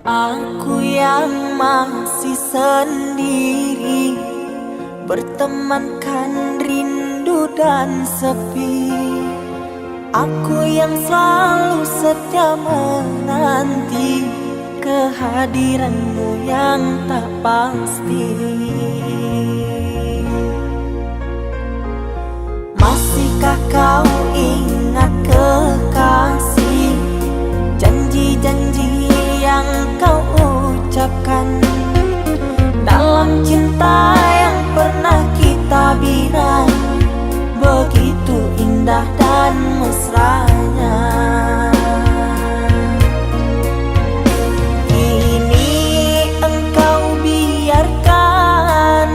Aku yang masih sendiri, bertemankan rindu dan sepi. Aku yang selalu setia menanti kehadiranmu yang tak pasti. Masihkah kau ingat kekasih, janji-janji yang kau ucapkan dalam cinta yang pernah kita bina, begitu indah dan mesranya. Kini engkau biarkan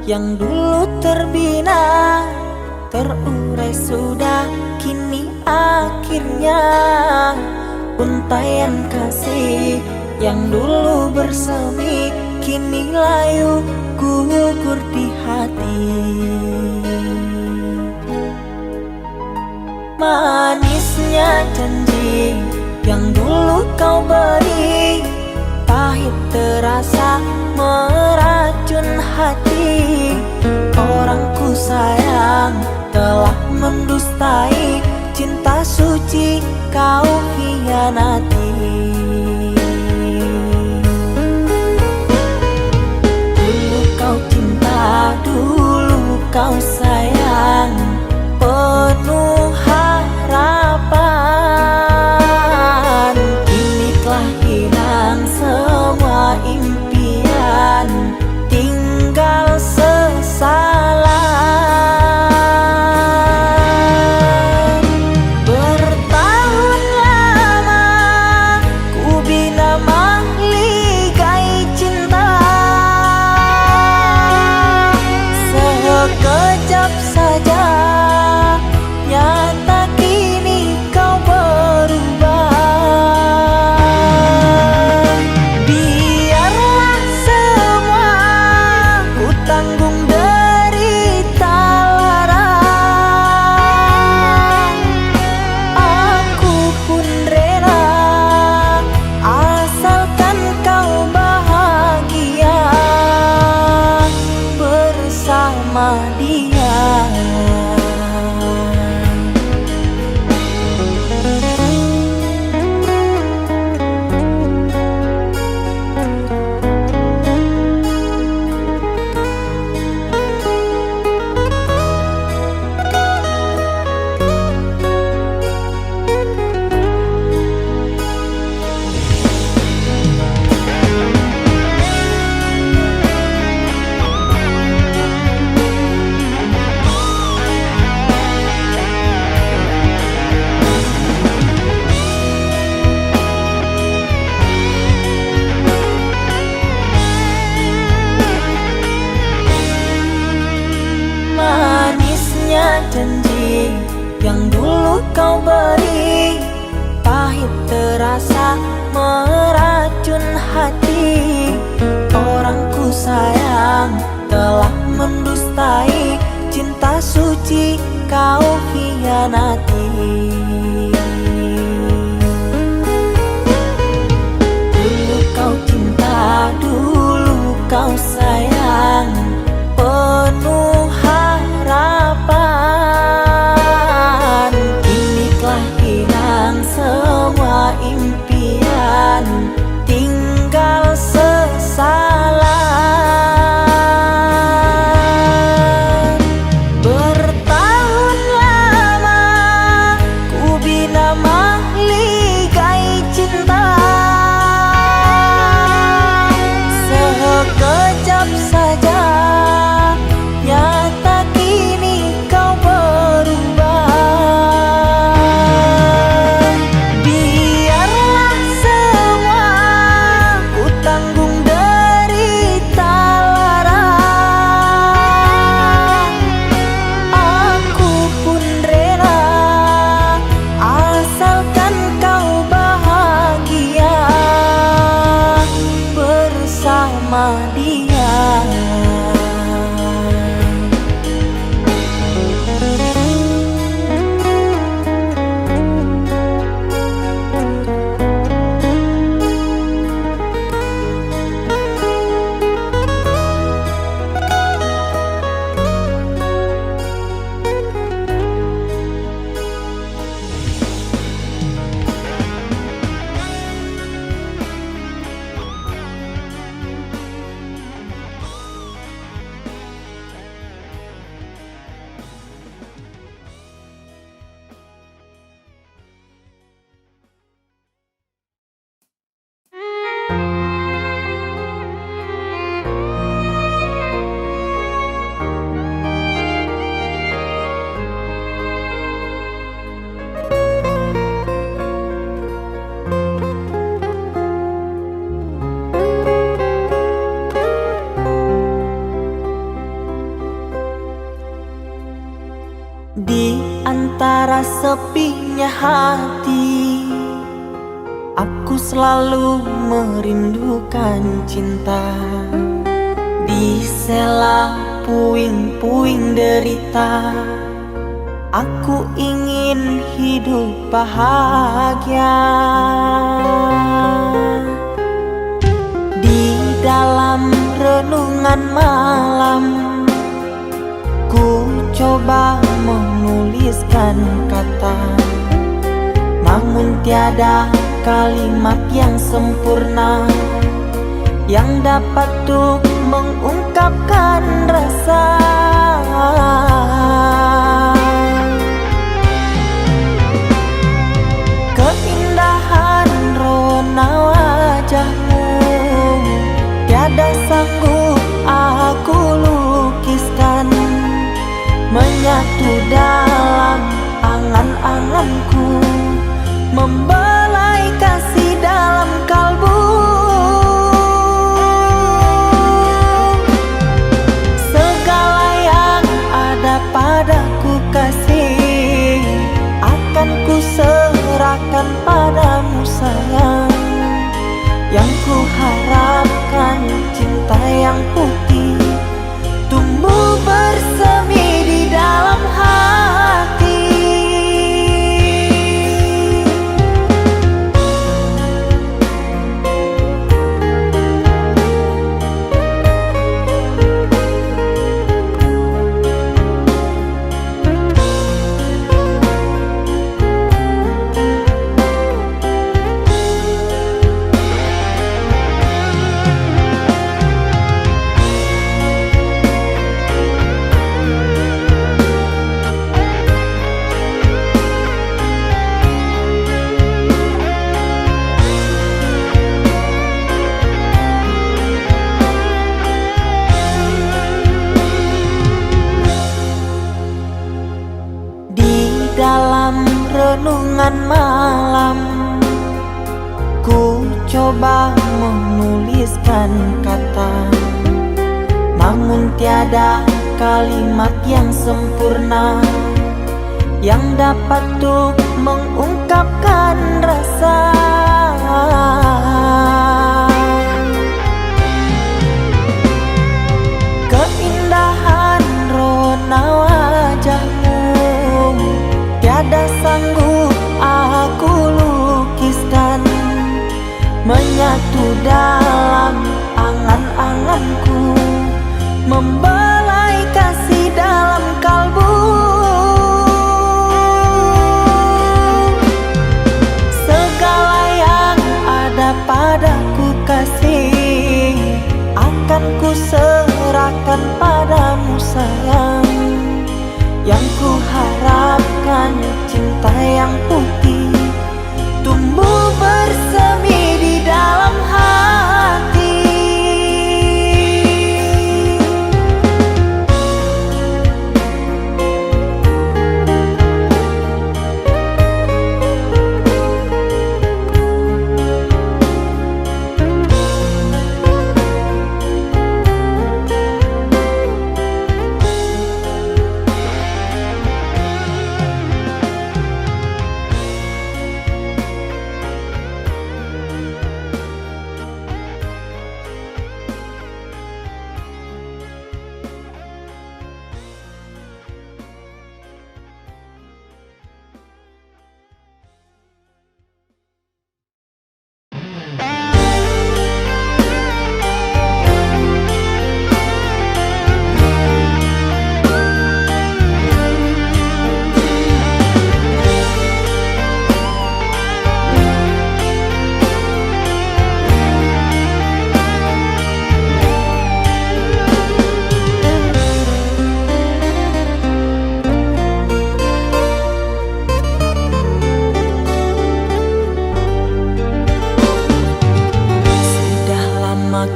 yang dulu terbina, terurai sudah kini akhirnya. Untaian kasih yang dulu bersemi, kini layu gugur di hati. Manisnya janji yang dulu kau beri, pahit terasa meracun hati. Orangku sayang telah mendustai, cinta suci kau hianati. Dulu kau cinta, dulu kau sayang, penuh harapan. Kini telah hilang semua impian, tinggal sesalan. Bertahun lama ku bina mahligai cinta, sekejap saja nyata kini kau berubah. Biarlah semua ku tanggung derita lara, aku pun rela asalkan kau bahagia bersama dia. Manisnya janji yang dulu kau beri, pahit terasa meracun hati. Orangku sayang telah mendustai, cinta suci kau hianati. Dulu kau cinta, dulu kau sayang, penuh harapan. Kini telah hilang semua impian, tinggal sesalan. Bertahun lama ku bina mahligai cinta, sekejap saja nyata kini kau berubah. Biarlah semua sepinya hati, aku selalu merindukan cinta. Di sela puing-puing derita, aku ingin hidup bahagia. Di dalam renungan malam, ku coba menuliskan kata, namun tiada kalimat yang sempurna yang dapat untuk mengungkapkan rasa. Keindahan rona wajahmu tiada sanggup aku lukiskan, menyatu dalam angan-anganku, membelai kasih dalam kalbu. Segala yang ada padaku kasih, akan ku serahkan padamu sayang. Yang ku harapkan cinta yang putih tumbuh bersemi di dalam hati. Dalam renungan malam, ku coba menuliskan kata, namun tiada kalimat yang sempurna yang dapat untuk mengungkapkan rasa. Keindahan rona wajahmu tiada sanggup aku lukiskan, menyatu dalam angan-anganku, membelai kasih dalam kalbu. Segala yang ada padaku kasih, akan ku serahkan padamu sayang. Yang ku harapkan cinta yang putih tumbuh bersemi di dalam hati.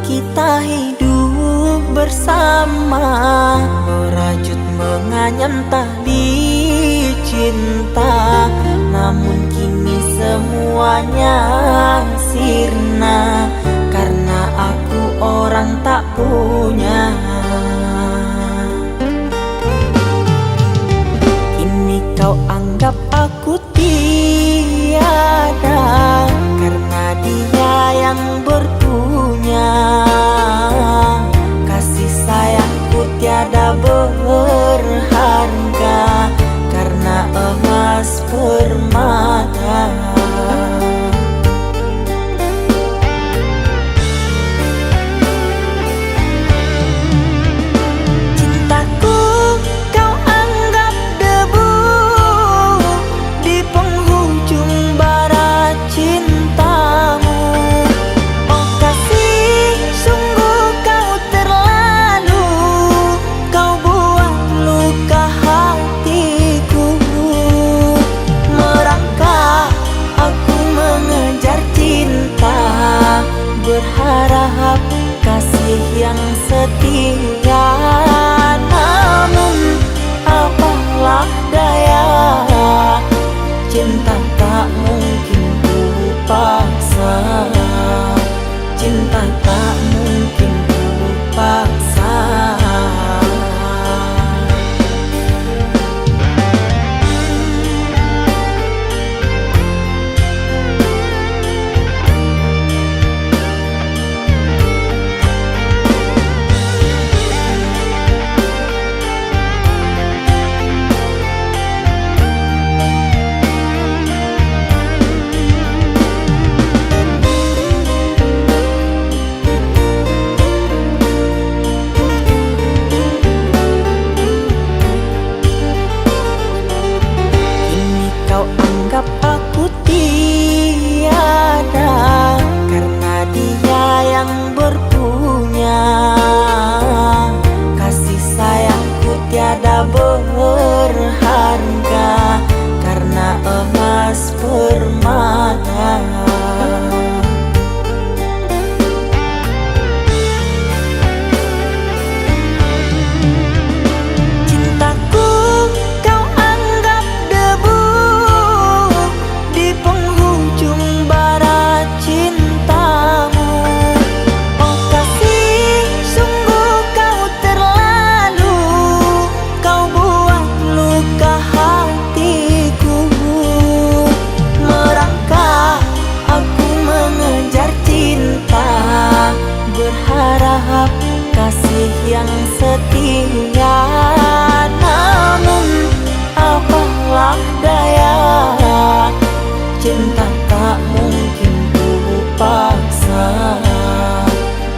Kita hidup bersama, merajut menganyam tali cinta, namun kini semuanya sirna karena aku orang tak punya. Kini kau anggap aku berharap kasih yang setia. Namun apalah daya, cinta tak mungkin ku paksa. Cinta tak mungkin ku paksa. Anggap aku tiada karena dia yang berpunya. Kasih sayangku tiada berharga karena emas permata. Berharap kasih yang setia. Namun apalah daya, cinta tak mungkin ku paksa.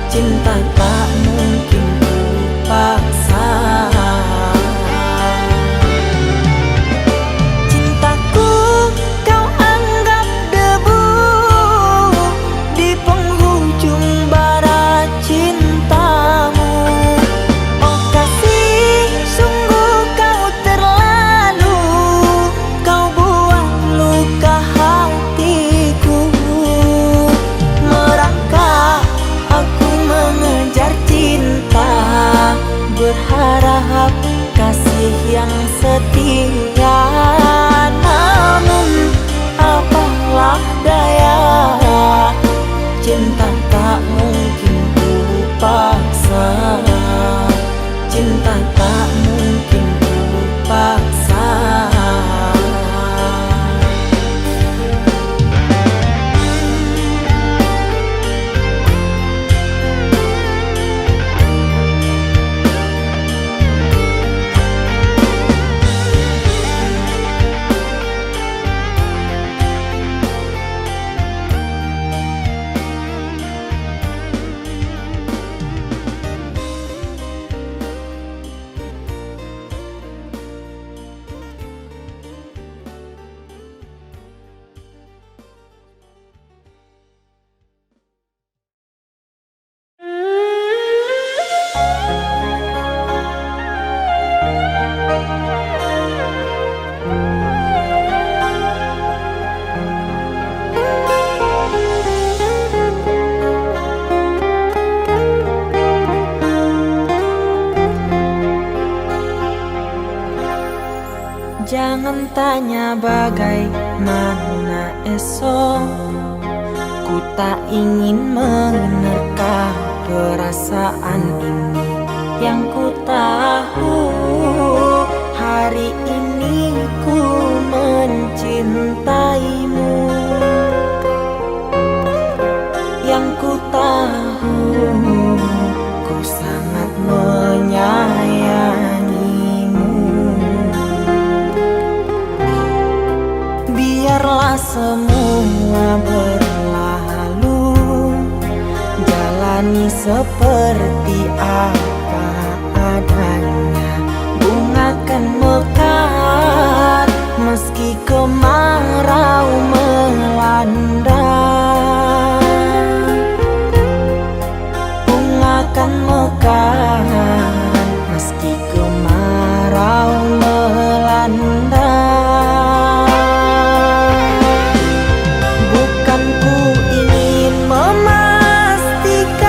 Cinta tak mungkin ku paksa. Cintaku kau anggap debu di penghujung bara cintamu. Oh kasih, sungguh kau terlalu, kau buat luka hatiku. Merangkak aku mengejar cinta, berharap kasih yang setia. Namun apalah daya, cinta tak mungkin ku paksa. Cinta tak mungkin ku paksa. Jangan tanya bagaimana esok, ku tak ingin menerka perasaan ini. Yang ku tahu hari ini ku mencintaimu. Yang ku tahu ku sangat menyayangimu. Biarlah semua berlalu, jalani seperti apa adanya. Bunga kan mekar meski kemarau melanda. Bunga kan mekar meski kemarau melanda. Bukan ku ingin memastikan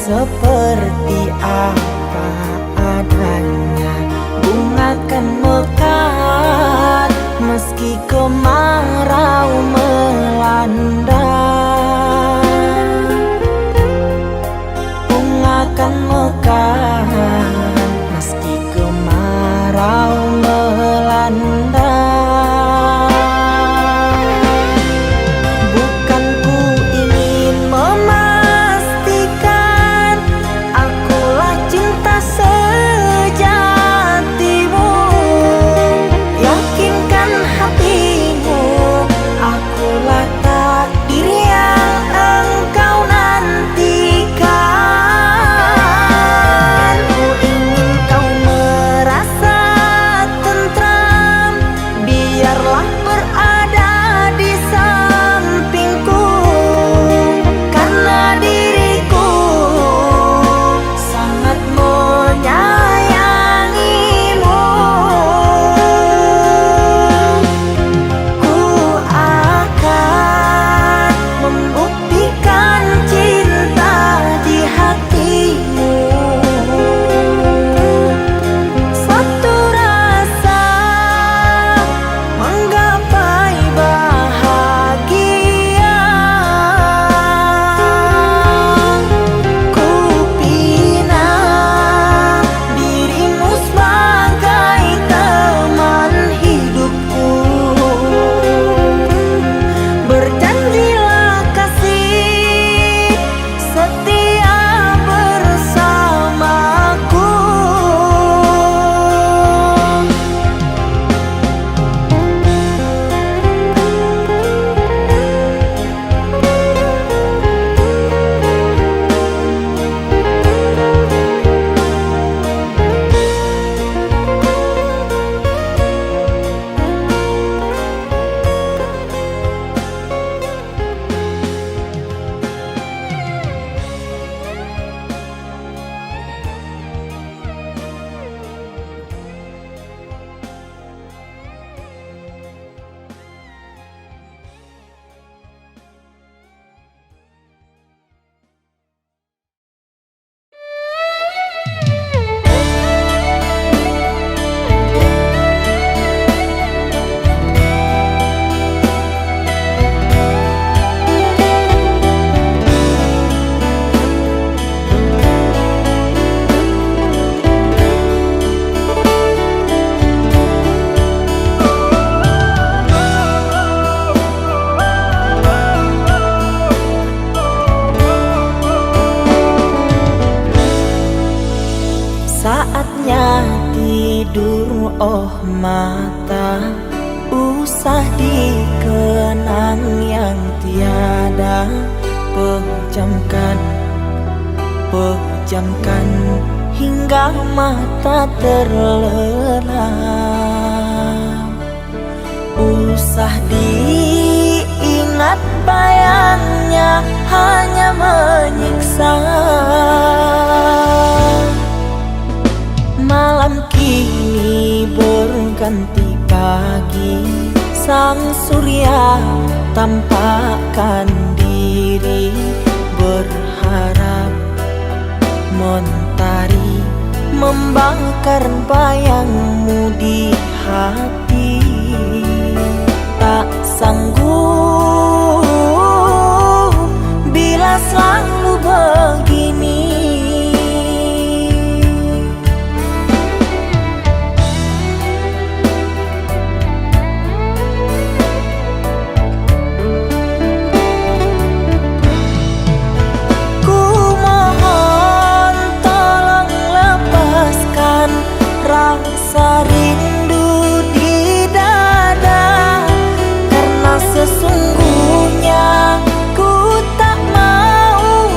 seperti apa adanya. Bunga kan mekar meski kemarau melanda. Bunga kan mekar meski kemarau melanda. Bukan ku ingin memastikan akulah cinta sejatimu. Yakinkan hatimu, akulah takdir yang engkau nantikan. Ku ingin kau merasa tentram, biarlah berada di sampingku, karena diriku sangat menyayangimu. Ku akan membuktikan cinta di hatimu. Satu rasa menggapai bahagia. Ku pinang dirimu sebagai teman hidupku. Berjanjilah kasih setia bersamaku. Saatnya tidur, oh mata, usah dikenang yang tiada. Pejamkan, pejamkan hingga mata terlelap. Usah diingat bayangnya hanya menyiksa. Malam kini berganti pagi, sang surya tampakkan diri, berharap mentari membakar bayangmu di hati. Tak sanggup bila selalu begini. Rasa rindu di dada, karena sesungguhnya ku tak mau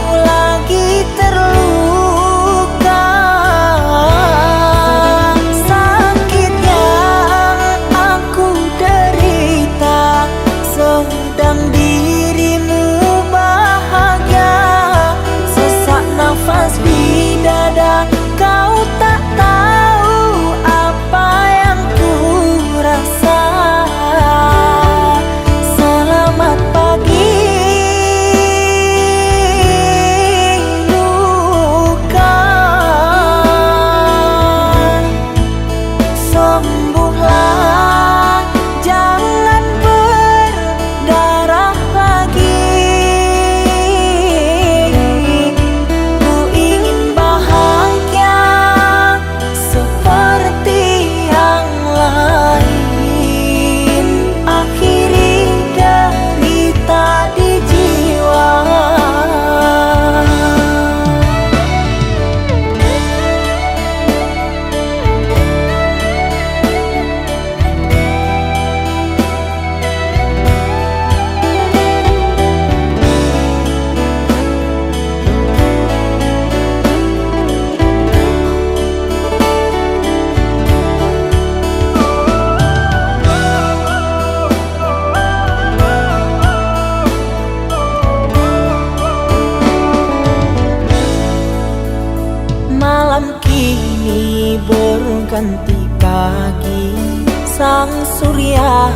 ini berganti pagi, sang surya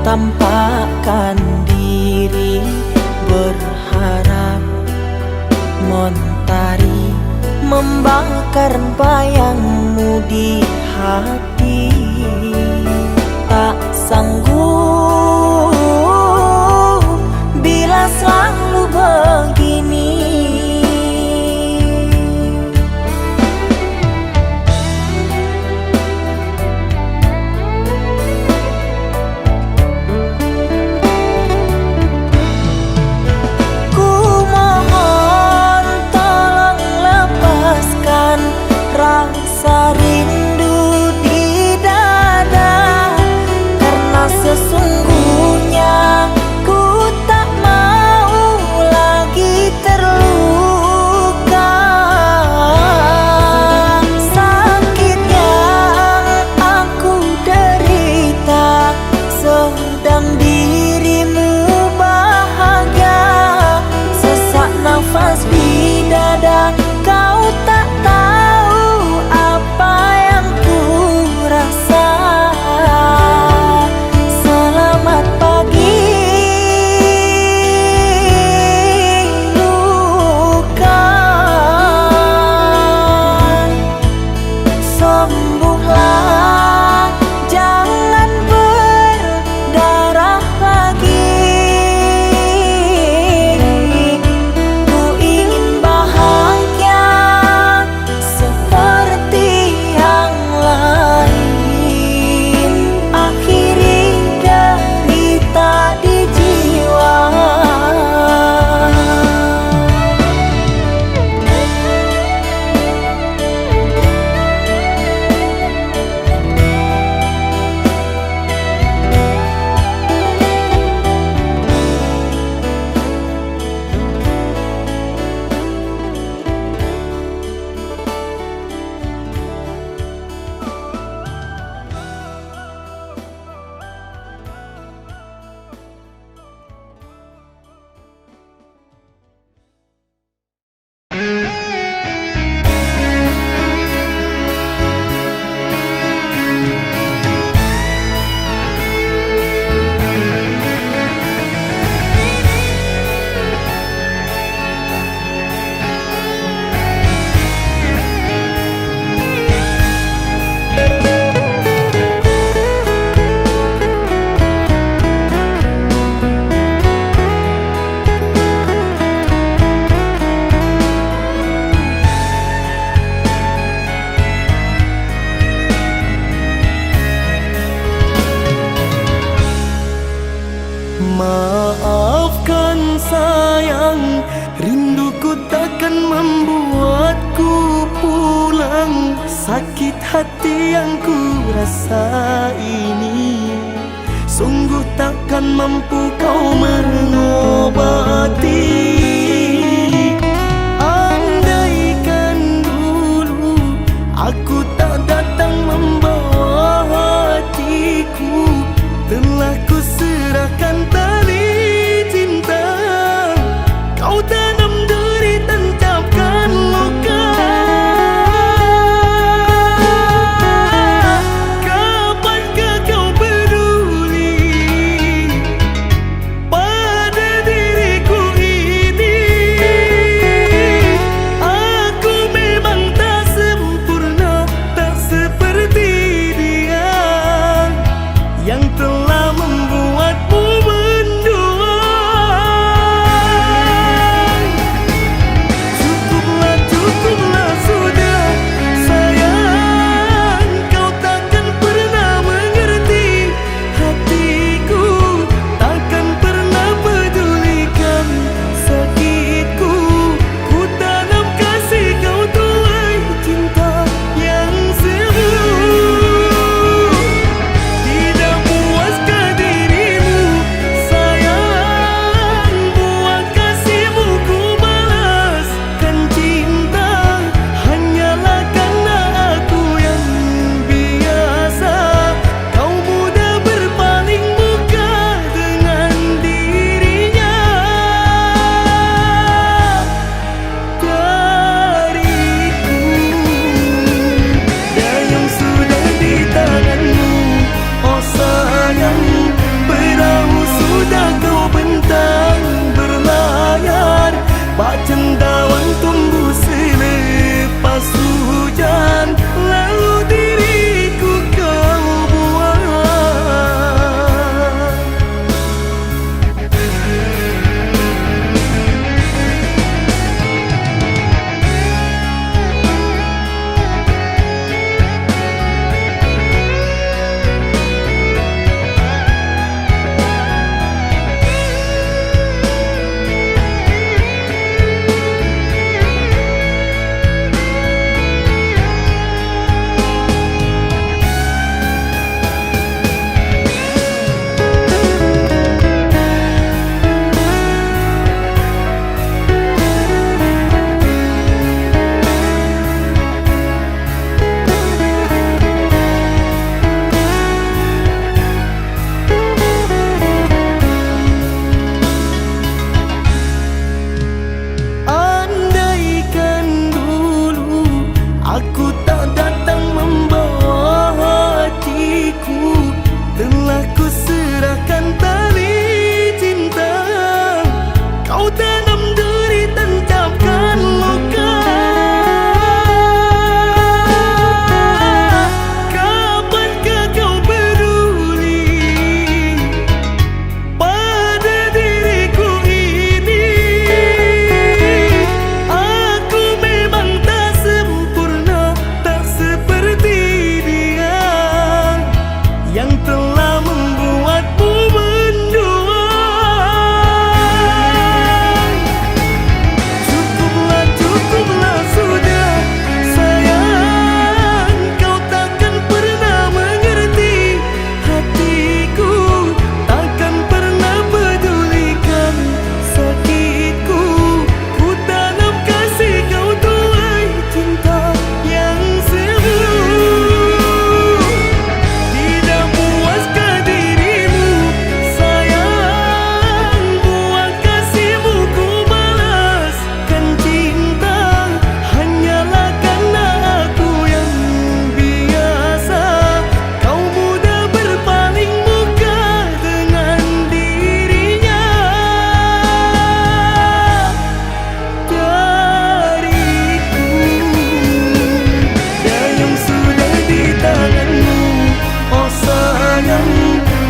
tampakkan diri, berharap mentari membakar bayangmu di hati. Tak sanggup bila selalu begini. Ku mohon tolong lepaskan rasa rindu di dada, karena sesungguhnya ku tak mau lagi terluka. Sakit yang aku derita sedang dirimu bahagia. Sesak nafas di dada, kau tak tahu apa yang ku rasa. Selamat pagi luka, sembuhlah, jangan berdarah lagi. Ku ingin bahagia seperti yang lain, akhiri derita di jiwa. Maafkan sayang, rinduku takkan membuatku pulang. Sakit hati yang ku rasa ini sungguh takkan mampu kau mengobati. Andaikan dulu aku tak datang membawa hatiku, telah ku serahkan tali cinta. Kau tanam duri, tancapkan luka. Kapankah kau peduli pada diriku ini? Aku tak datang membawa hatiku, telah ku serahkan tali cinta. Kau tanam duri, tancapkan luka. Kapankah kau peduli pada diriku ini? Aku memang tak sempurna, tak seperti dia yang telah membuatmu mendua. Cukuplah, cukuplah sudah sayang, kau takkan pernah mengerti hatiku, takkan pernah pedulikan sakitku. Ku tanam kasih, kau tuai cinta yang semu. Tidak puaskah dirimu sayang, buat kasihmu ku balaskan cinta. Hanyalah karena aku yang biasa, kau mudah berpaling muka dengan dirinya. Dariku, dayung sudah di tanganmu, oh sayang.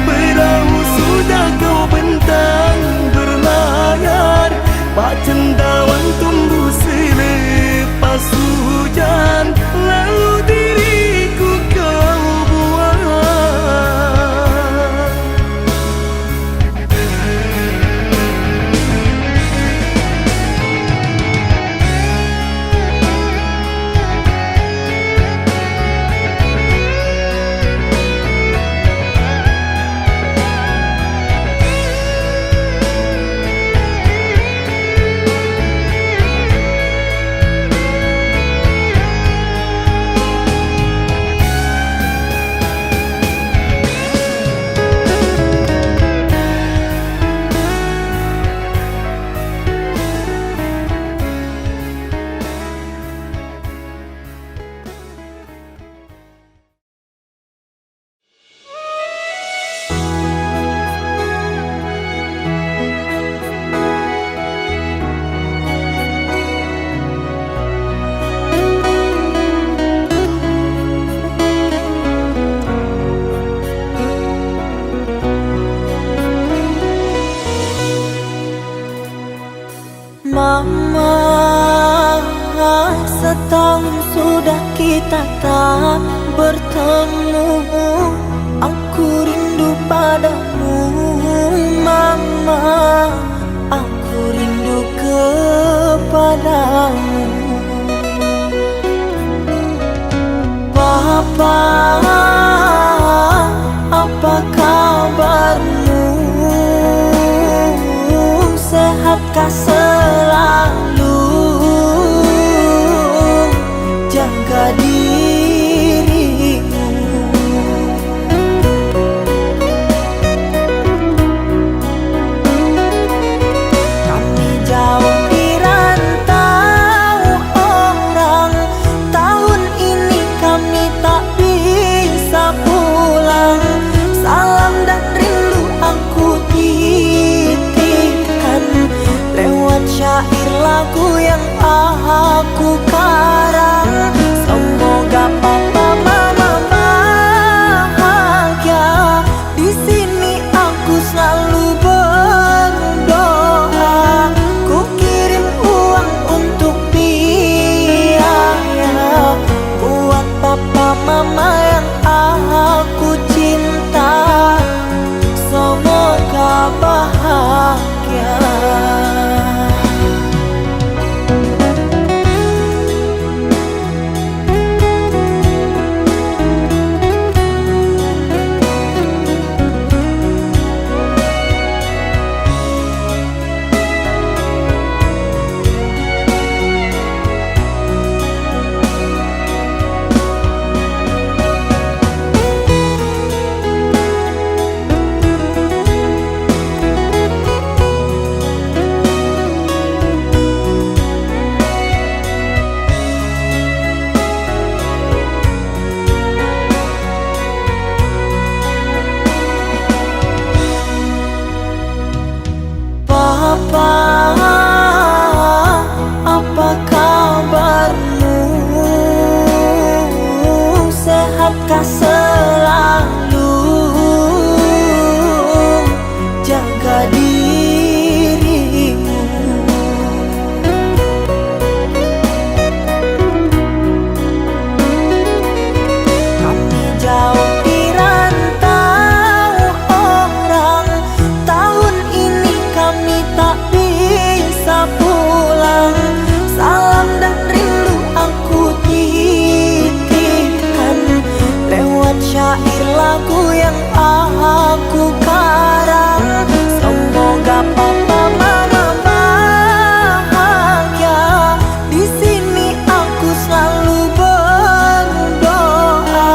Perahu sudah kau bentang berlayar, bak cendawan tumbuh selepas hujan, lalu diriku kau buang. Mama, setahun sudah kita tak bertemu. Aku rindu padamu Mama, aku rindu kepadamu. Papa, apa kabarmu? Sehatkah selalu? Jaga dirimu. Kami jauh di rantau orang, tahun ini kami tak bisa pulang. Salam dan rindu aku titipkan lewat syair lagu yang aku karang. Semoga semoga selalu jaga dirimu. Kami jauh di rantau orang, tahun ini kami tak bisa pulang. Salam dan rindu aku titipkan lewat syair lagu yang aku karang. Semoga papa mama bahagia. Di sini aku selalu berdoa.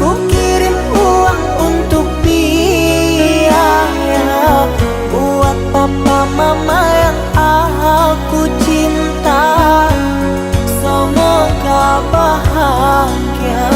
Ku kirim uang untuk biaya buat papa mama yang aku cinta. Semoga bahagia.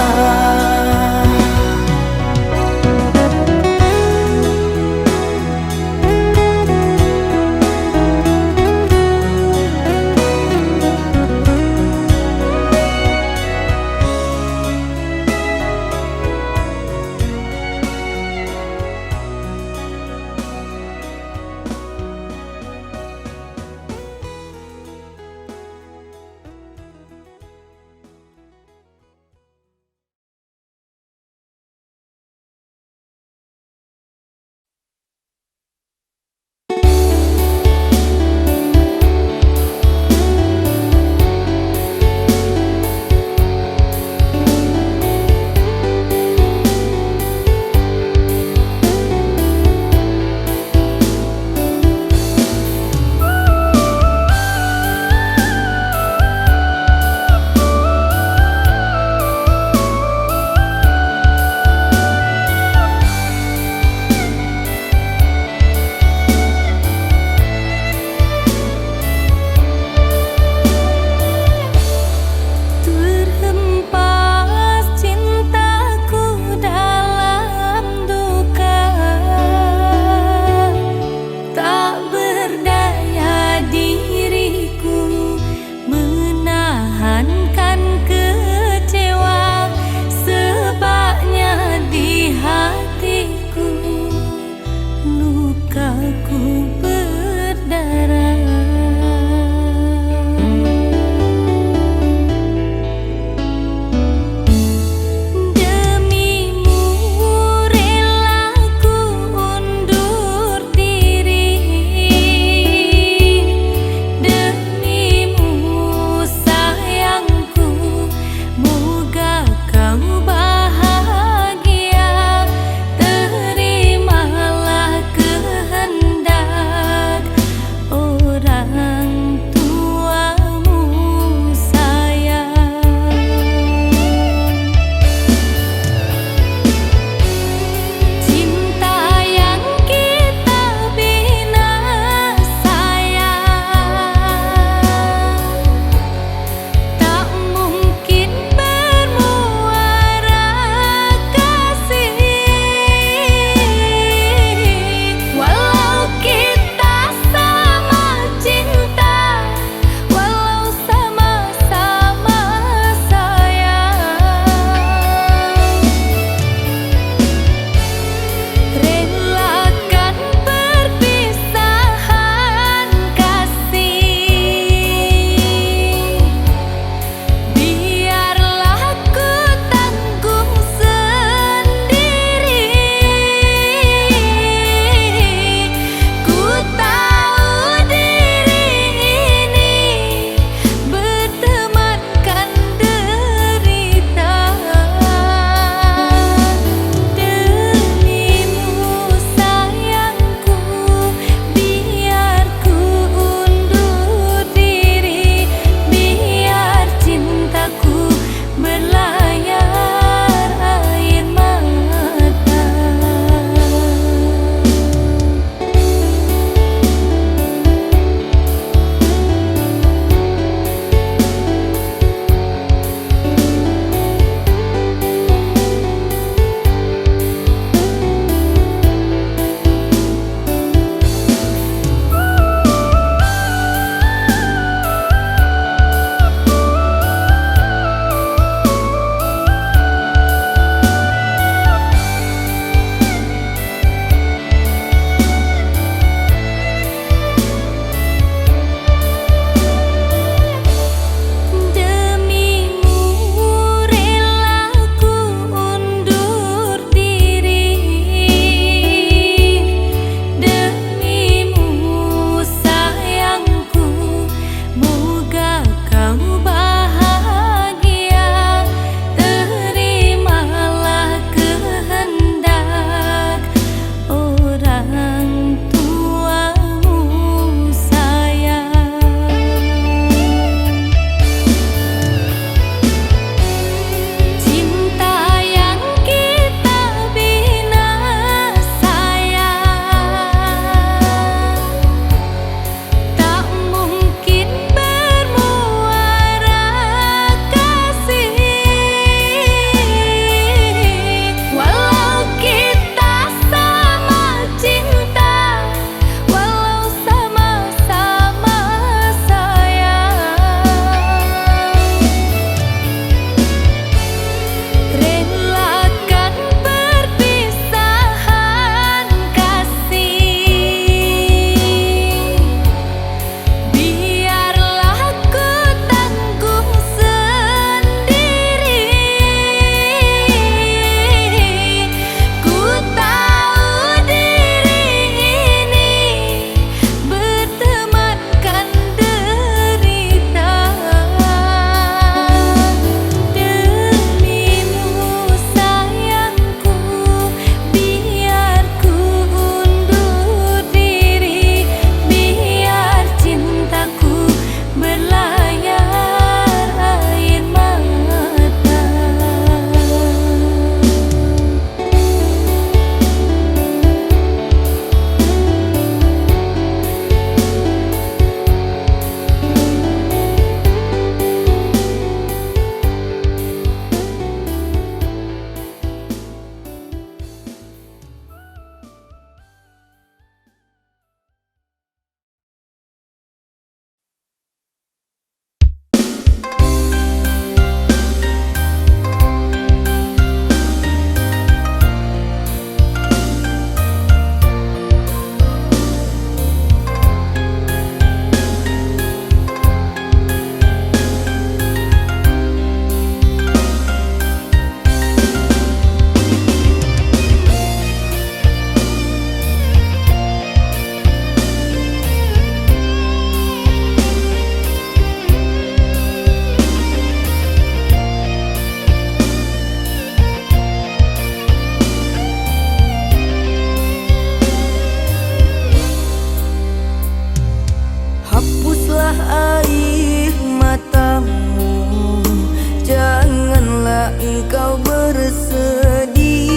jika engkau bersedih,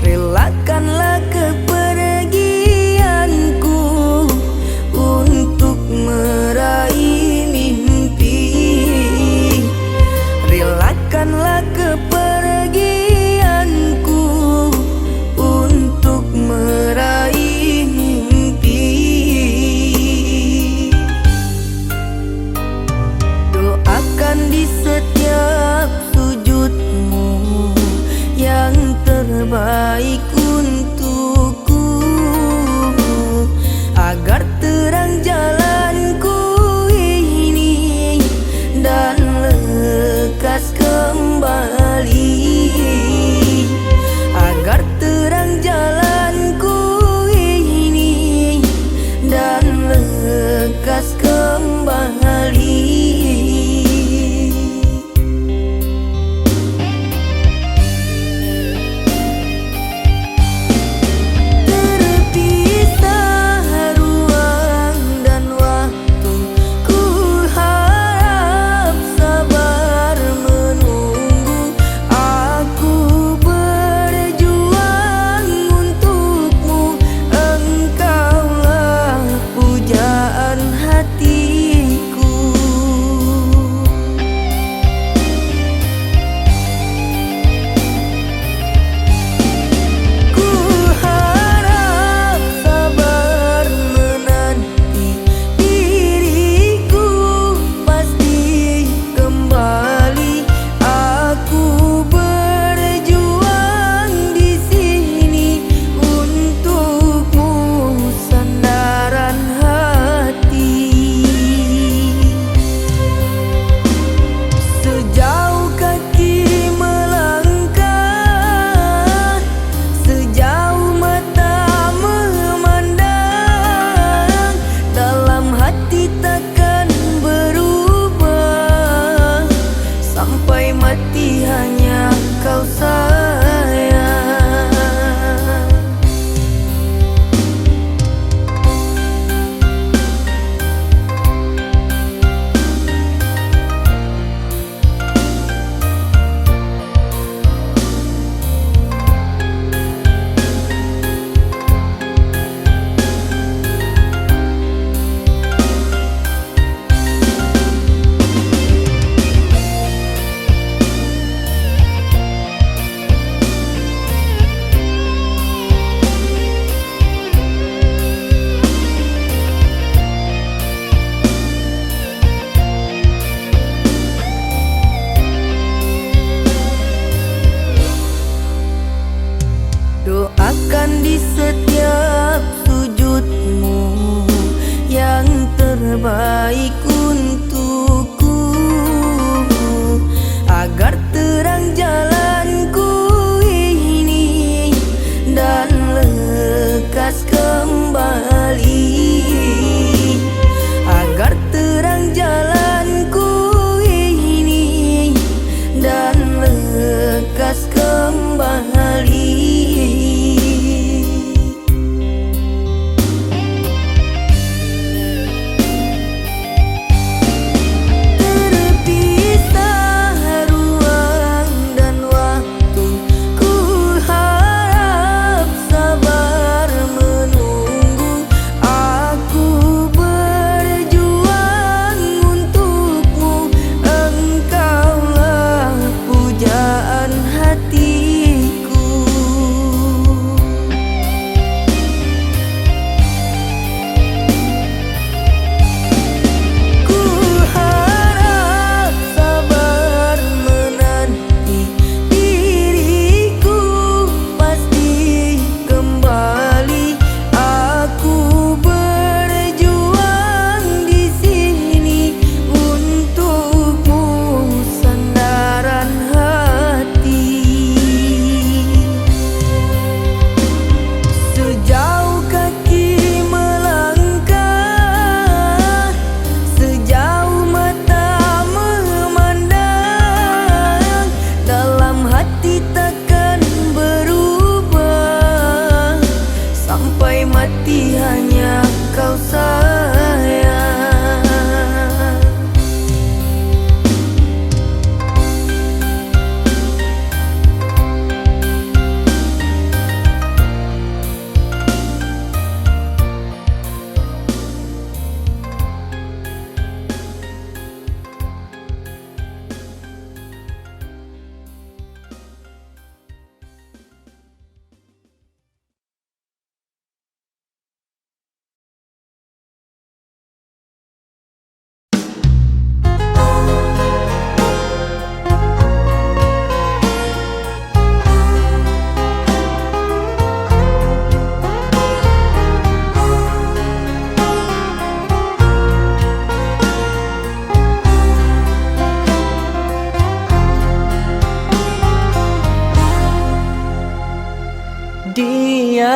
relakanlah kepergianku untuk meraih mimpi. Relakanlah kepergianku untuk meraih mimpi. Doakan di setiap sujudmu yang terbaik untukku, agar terang jalanku ini dan lekas kembali.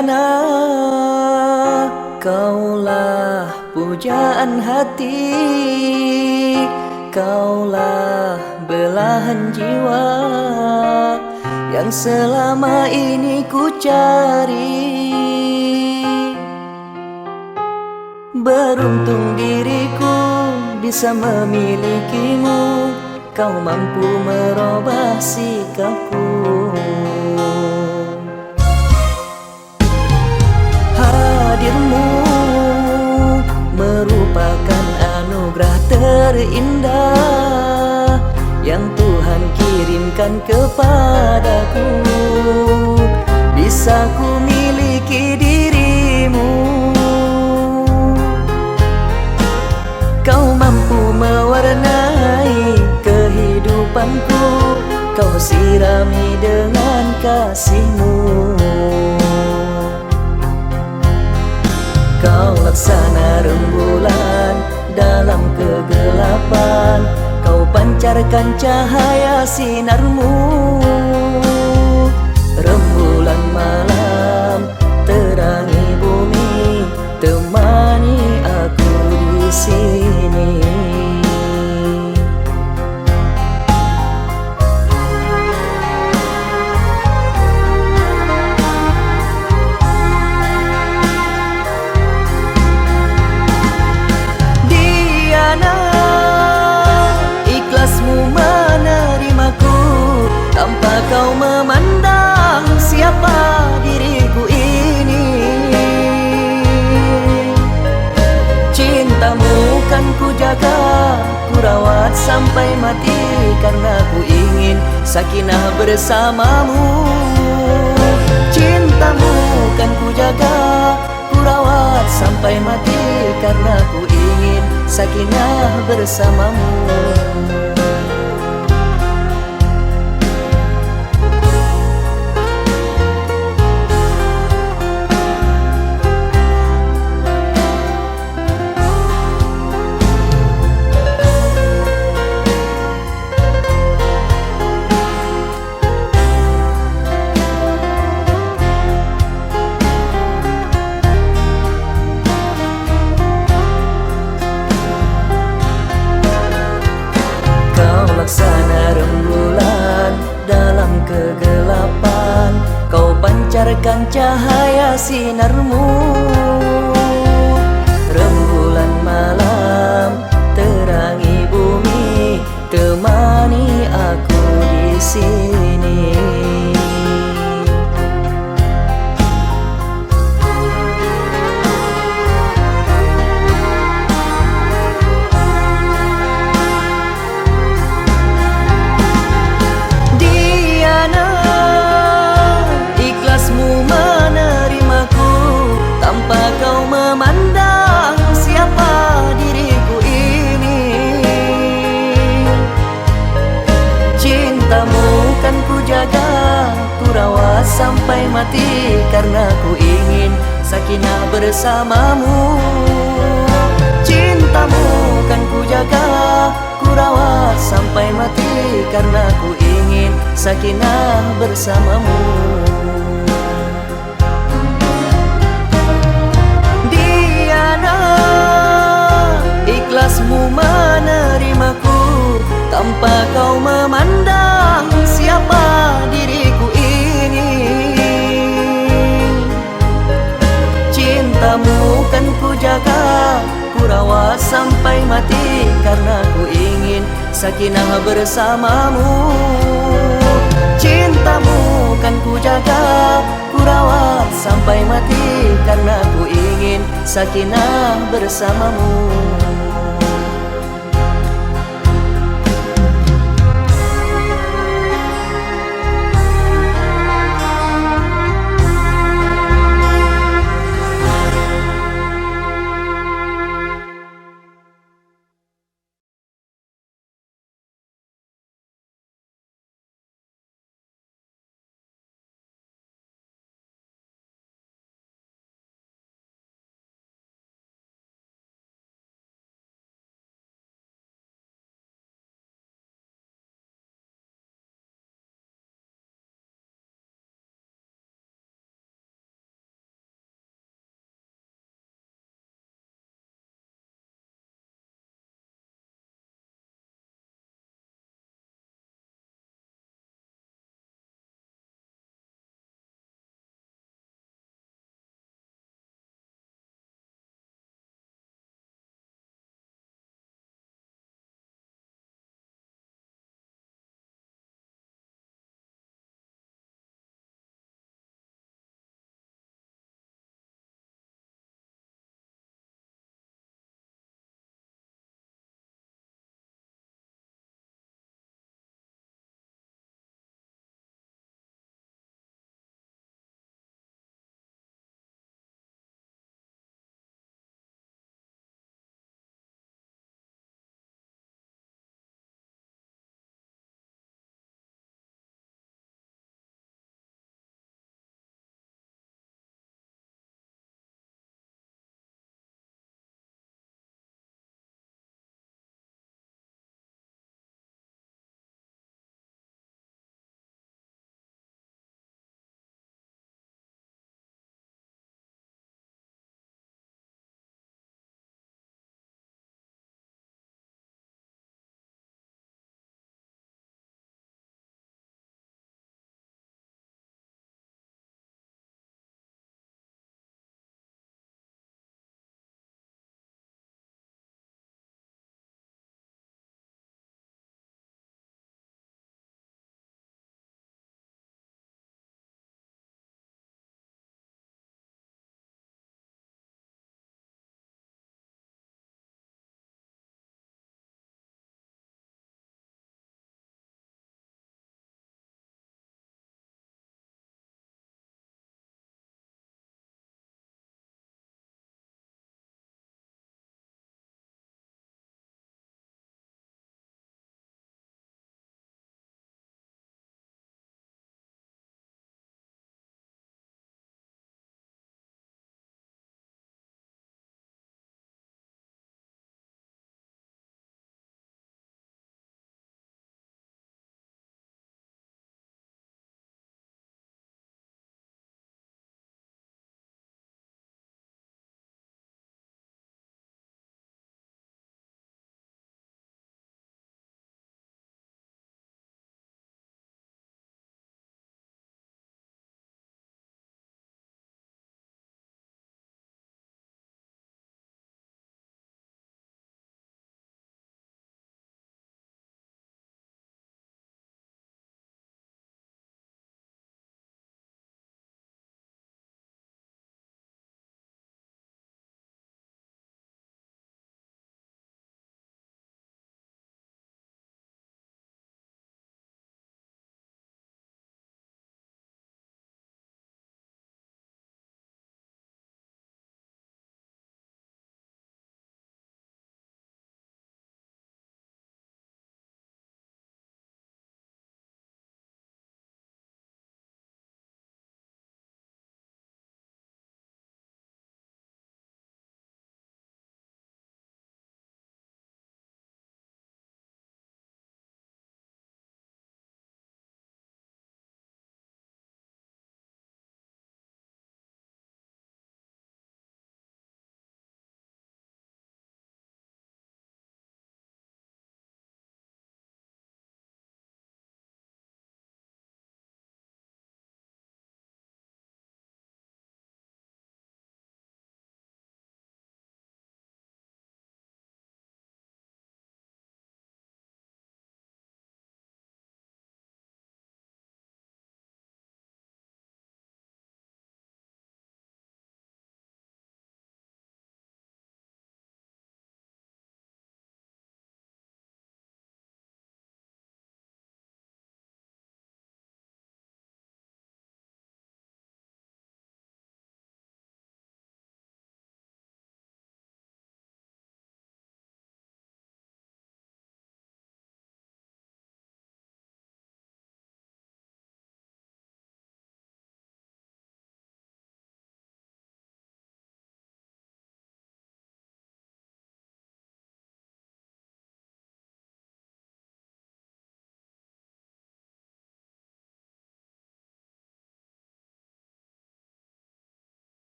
Diana, kaulah pujaan hati, kaulah belahan jiwa yang selama ini ku cari. Beruntung diriku bisa memilikimu, kau mampu merubah sikapku. Hadirmu merupakan anugerah terindah yang Tuhan kirimkan kepadaku. Bisa ku miliki dirimu, kau mampu mewarnai kehidupanku, kau sirami dengan kasihmu. Kau laksana rembulan dalam kegelapan, kau pancarkan cahaya sinarmu. Rembulan malam terangi bumi, temani aku di sini. Diana, ikhlasmu menerimaku tanpa kau memandang siapa diriku ini. Cintamu kan ku jaga, ku rawat sampai mati, karena ku ingin sakinah bersamamu. Cintamu kan ku jaga, ku rawat sampai mati, karena ku ingin sakinah bersamamu. Laksana rembulan dalam kegelapan, kau pancarkan cahaya sinarmu. Rembulan malam terangi bumi, temani aku di sini. Kau memandang siapa diriku ini. Cintamu kan ku jaga, ku rawat sampai mati, karena ku ingin sakinah bersamamu. Cintamu kan ku jaga, ku rawat sampai mati, karena ku ingin sakinah bersamamu. Ikhlasmu menerimaku tanpa kau memandang siapa diriku ini. Cintamu kan ku jaga, ku rawat sampai mati, karena ku ingin sakinah bersamamu. Cintamu kan ku jaga, ku rawat sampai mati, karena ku ingin sakinah bersamamu.